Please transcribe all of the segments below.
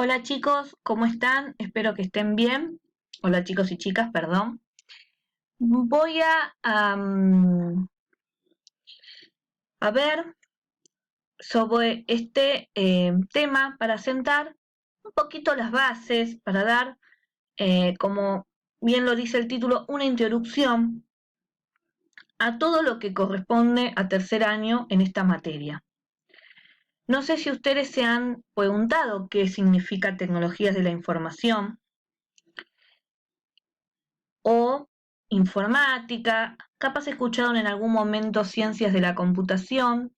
Hola chicos, ¿cómo están? Espero que estén bien. Hola chicos y chicas, perdón. Voy a ver sobre este tema para sentar un poquito las bases, para dar, como bien lo dice el título, una introducción a todo lo que corresponde a tercer año en esta materia. No sé si ustedes se han preguntado qué significa tecnologías de la información o informática, capaz escucharon en algún momento ciencias de la computación.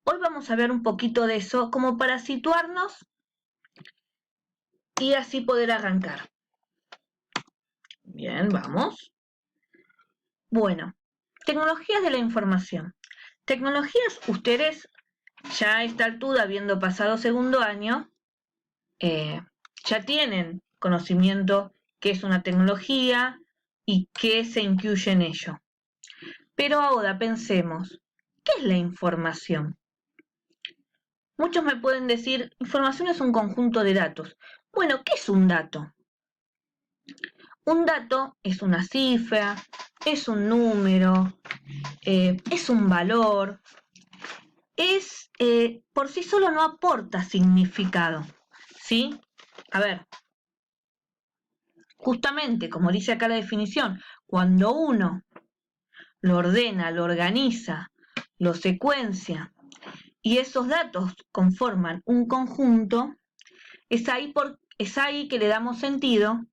Hoy vamos a ver un poquito de eso como para situarnos y así poder arrancar. Bien, vamos. Bueno, tecnologías de la información. Tecnologías, ustedes ya a esta altura, habiendo pasado segundo año, ya tienen conocimiento qué es una tecnología y qué se incluye en ello. Pero ahora pensemos, ¿qué es la información? Muchos me pueden decir, información es un conjunto de datos. Bueno, ¿qué es un dato? Un dato es una cifra, es un número, es un valor, por sí solo no aporta significado, ¿sí? A ver, justamente como dice acá la definición, cuando uno lo ordena, lo organiza, lo secuencia y esos datos conforman un conjunto, es ahí que le damos sentido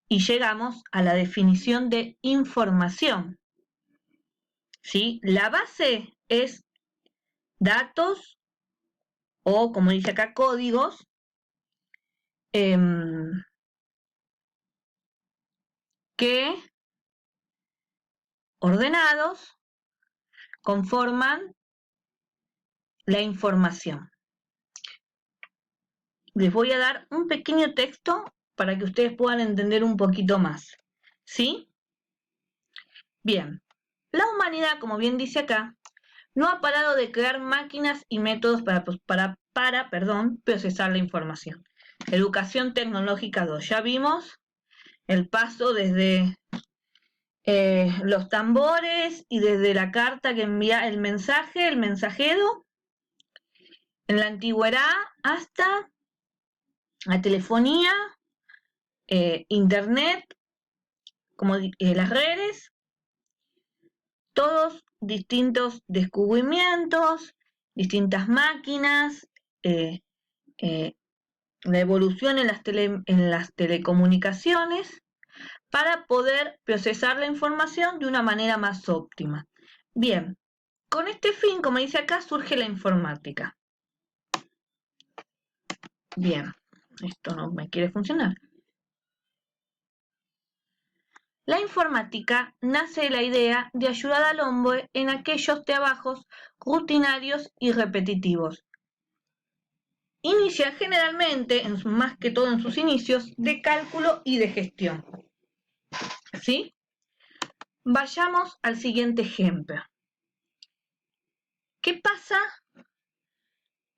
y llegamos a la definición de información. ¿Sí? La base es datos o, como dice acá, códigos que ordenados conforman la información. Les voy a dar un pequeño texto para que ustedes puedan entender un poquito más. ¿Sí? Bien. La humanidad, como bien dice acá, no ha parado de crear máquinas y métodos para procesar la información. Educación tecnológica 2. Ya vimos el paso desde los tambores y desde la carta que envía el mensaje, el mensajero, en la antigüedad hasta la telefonía, internet, como las redes, todos distintos descubrimientos, distintas máquinas, la evolución en las telecomunicaciones para poder procesar la información de una manera más óptima. Bien, con este fin, como dice acá, surge la informática. Bien, esto no me quiere funcionar. La informática nace de la idea de ayudar al hombre en aquellos trabajos rutinarios y repetitivos. Inicia generalmente, más que todo en sus inicios, de cálculo y de gestión. ¿Sí? Vayamos al siguiente ejemplo. ¿Qué pasa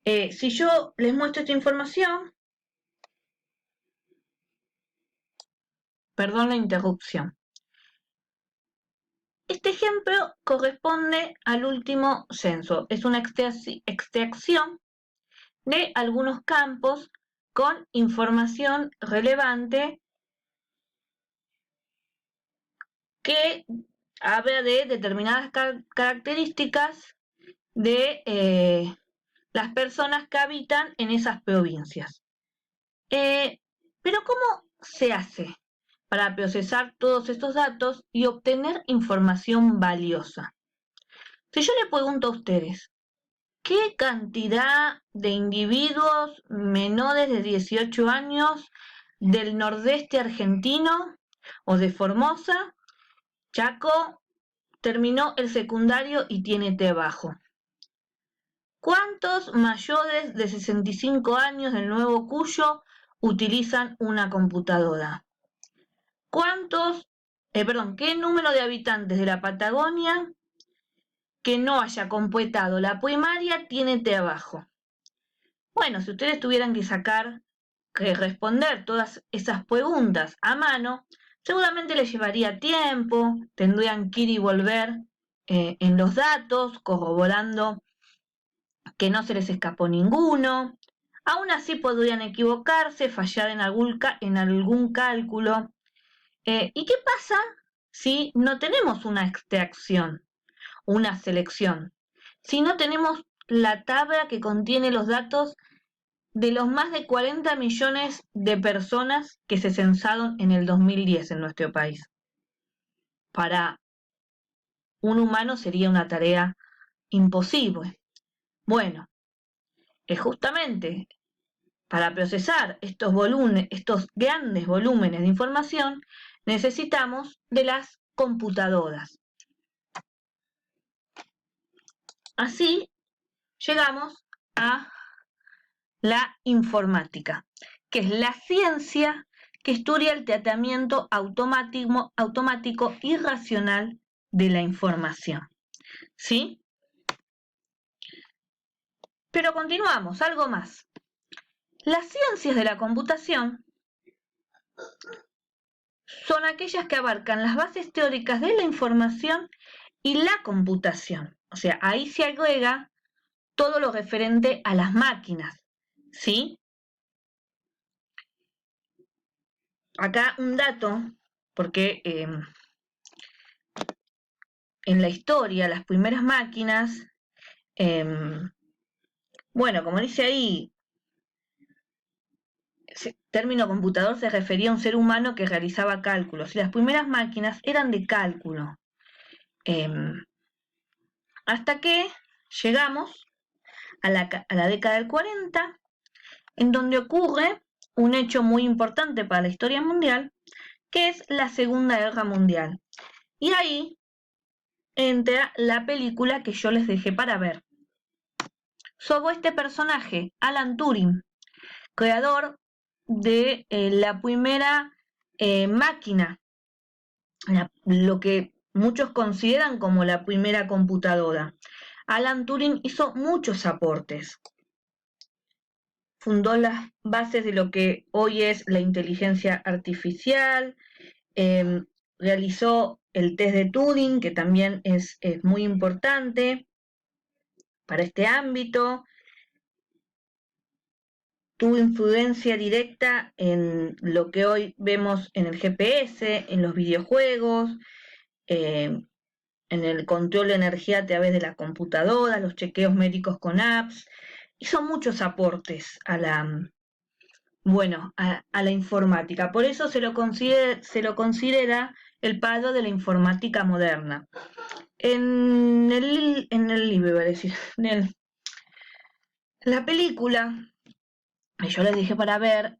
si yo les muestro esta información? Perdón la interrupción. Este ejemplo corresponde al último censo. Es una extracción de algunos campos con información relevante que habla de determinadas características de las personas que habitan en esas provincias. Pero ¿cómo se hace para procesar todos estos datos y obtener información valiosa? Si yo le pregunto a ustedes, ¿qué cantidad de individuos menores de 18 años del nordeste argentino o de Formosa, Chaco, terminó el secundario y tiene trabajo? ¿Cuántos mayores de 65 años del Nuevo Cuyo utilizan una computadora? ¿Qué número de habitantes de la Patagonia que no haya completado la primaria tiene trabajo? bueno, si ustedes tuvieran que responder todas esas preguntas a mano, seguramente les llevaría tiempo, tendrían que ir y volver en los datos, corroborando que no se les escapó ninguno. Aún así podrían equivocarse, fallar en algún cálculo. ¿Y qué pasa si no tenemos una extracción, una selección? Si no tenemos la tabla que contiene los datos de los más de 40 millones de personas que se censaron en el 2010 en nuestro país. Para un humano sería una tarea imposible. Bueno, es justamente para procesar estos grandes volúmenes de información, necesitamos de las computadoras. Así llegamos a la informática, que es la ciencia que estudia el tratamiento automático y racional de la información. ¿Sí? Pero continuamos, algo más. Las ciencias de la computación son aquellas que abarcan las bases teóricas de la información y la computación. O sea, ahí se agrega todo lo referente a las máquinas. ¿Sí? Acá un dato, porque en la historia, las primeras máquinas, bueno, como dice ahí, el término computador se refería a un ser humano que realizaba cálculos, y las primeras máquinas eran de cálculo. Hasta que llegamos a la década del 40, en donde ocurre un hecho muy importante para la historia mundial, que es la Segunda Guerra Mundial. Y ahí entra la película que yo les dejé para ver, sobre este personaje, Alan Turing, creador de la primera máquina, lo que muchos consideran como la primera computadora. Alan Turing hizo muchos aportes. Fundó las bases de lo que hoy es la inteligencia artificial, realizó el test de Turing, que también es muy importante para este ámbito. Tuvo influencia directa en lo que hoy vemos en el GPS, en los videojuegos, en el control de energía a través de la computadora, los chequeos médicos con apps. Hizo muchos aportes a la informática. Por eso se lo considera el padre de la informática moderna. En el libro, iba a decir, la película, yo les dije para ver,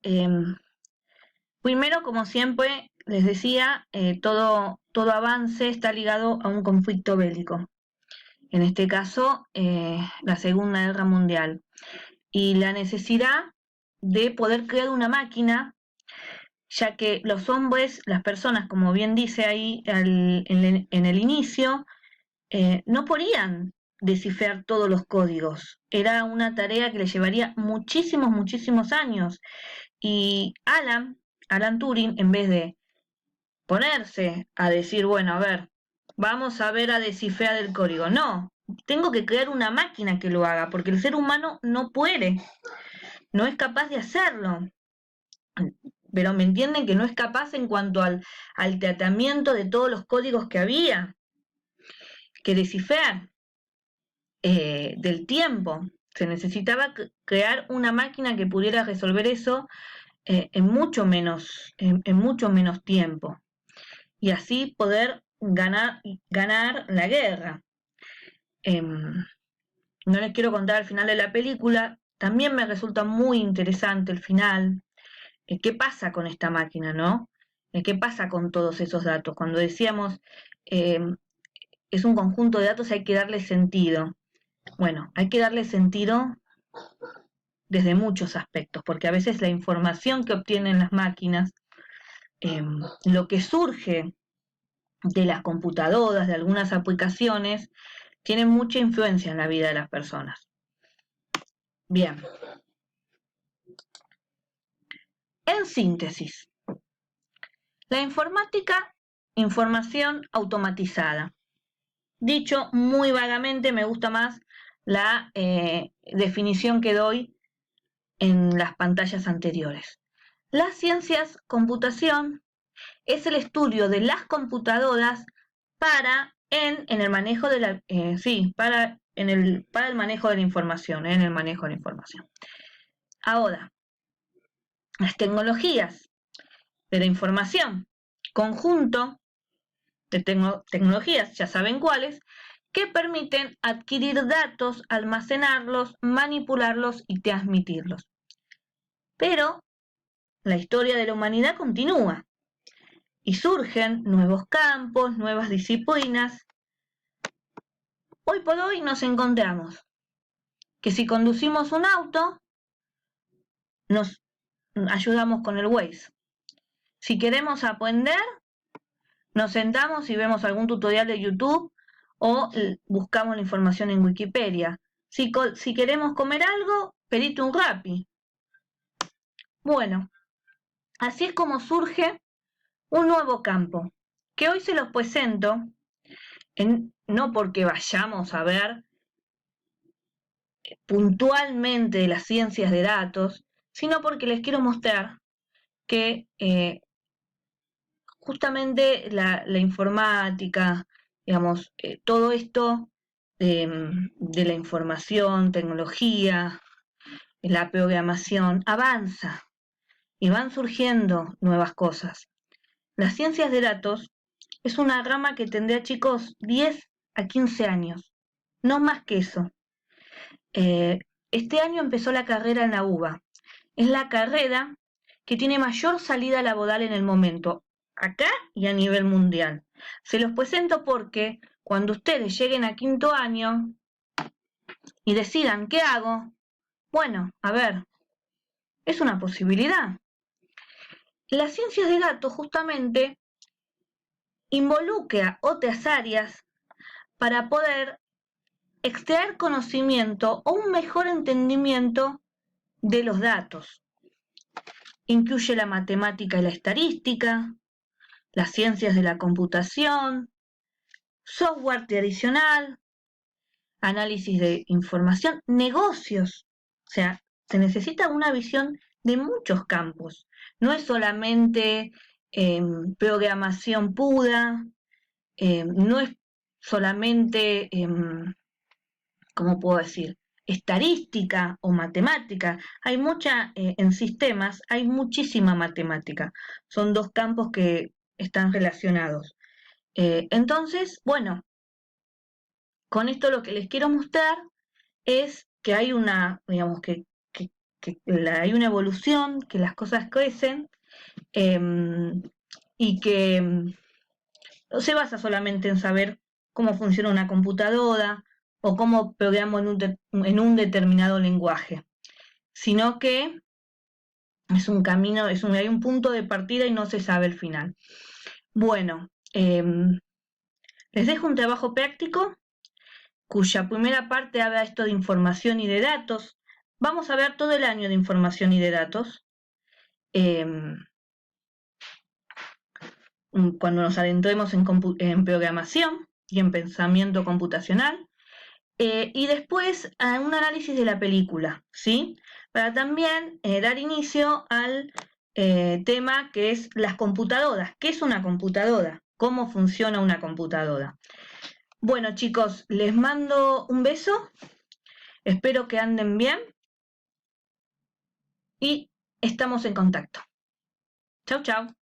primero, como siempre, les decía, todo avance está ligado a un conflicto bélico. En este caso, la Segunda Guerra Mundial. Y la necesidad de poder crear una máquina, ya que los hombres, las personas, como bien dice ahí en el inicio, no podían descifrar todos los códigos. Era una tarea que le llevaría muchísimos años. Y Alan Turing, en vez de ponerse a decir, bueno, a ver, vamos a ver a descifrar el código. No, tengo que crear una máquina que lo haga, porque el ser humano no puede, no es capaz de hacerlo. Pero me entienden que no es capaz en cuanto al tratamiento de todos los códigos que había que descifrar del tiempo. Se necesitaba crear una máquina que pudiera resolver eso en mucho menos tiempo, y así poder ganar la guerra. No les quiero contar el final de la película, también me resulta muy interesante el final. ¿Qué pasa con esta máquina, no? ¿Qué pasa con todos esos datos? Cuando decíamos es un conjunto de datos, hay que darle sentido. Bueno, hay que darle sentido desde muchos aspectos, porque a veces la información que obtienen las máquinas, lo que surge de las computadoras, de algunas aplicaciones, tiene mucha influencia en la vida de las personas. Bien, En síntesis, la informática, información automatizada. Dicho muy vagamente, me gusta más la definición que doy en las pantallas anteriores. Las ciencias computación es el estudio de las computadoras para el manejo de la para el manejo de la información, en el manejo de la información. Ahora, las tecnologías de la información, conjunto de tecnologías, ya saben cuáles, que permiten adquirir datos, almacenarlos, manipularlos y transmitirlos. Pero la historia de la humanidad continúa y surgen nuevos campos, nuevas disciplinas. Hoy por hoy nos encontramos que si conducimos un auto, nos ayudamos con el Waze. Si queremos aprender, nos sentamos y vemos algún tutorial de YouTube o buscamos la información en Wikipedia. Si queremos comer algo, pedite un Rappi. Bueno, así es como surge un nuevo campo, que hoy se los presento, no porque vayamos a ver puntualmente de las ciencias de datos, sino porque les quiero mostrar que justamente la informática, digamos, todo esto de la información, tecnología, la programación, avanza y van surgiendo nuevas cosas. Las ciencias de datos es una rama que tendrá, chicos, 10 a 15 años, no más que eso. Este año empezó la carrera en la UBA. Es la carrera que tiene mayor salida laboral en el momento, acá y a nivel mundial. Se los presento porque cuando ustedes lleguen a quinto año y decidan qué hago, bueno, a ver, es una posibilidad. Las ciencias de datos justamente involucra otras áreas para poder extraer conocimiento o un mejor entendimiento de los datos. Incluye la matemática y la estadística, las ciencias de la computación, software tradicional, análisis de información, negocios. O sea, se necesita una visión de muchos campos. No es solamente programación pura, no es solamente, ¿cómo puedo decir?, estadística o matemática. Hay mucha, en sistemas, hay muchísima matemática. Son dos campos que están relacionados. Entonces, bueno, con esto lo que les quiero mostrar es que hay una, digamos, hay una evolución, que las cosas crecen y que no se basa solamente en saber cómo funciona una computadora o cómo programo en un determinado lenguaje, sino que es un camino, hay un punto de partida y no se sabe el final. Bueno, les dejo un trabajo práctico cuya primera parte habla esto de información y de datos. Vamos a ver todo el año de información y de datos. Cuando nos adentremos en programación y en pensamiento computacional, y después a un análisis de la película, ¿sí? Para también dar inicio al tema que es las computadoras. ¿Qué es una computadora? ¿Cómo funciona una computadora? Bueno, chicos, les mando un beso, espero que anden bien y estamos en contacto. Chau, chau.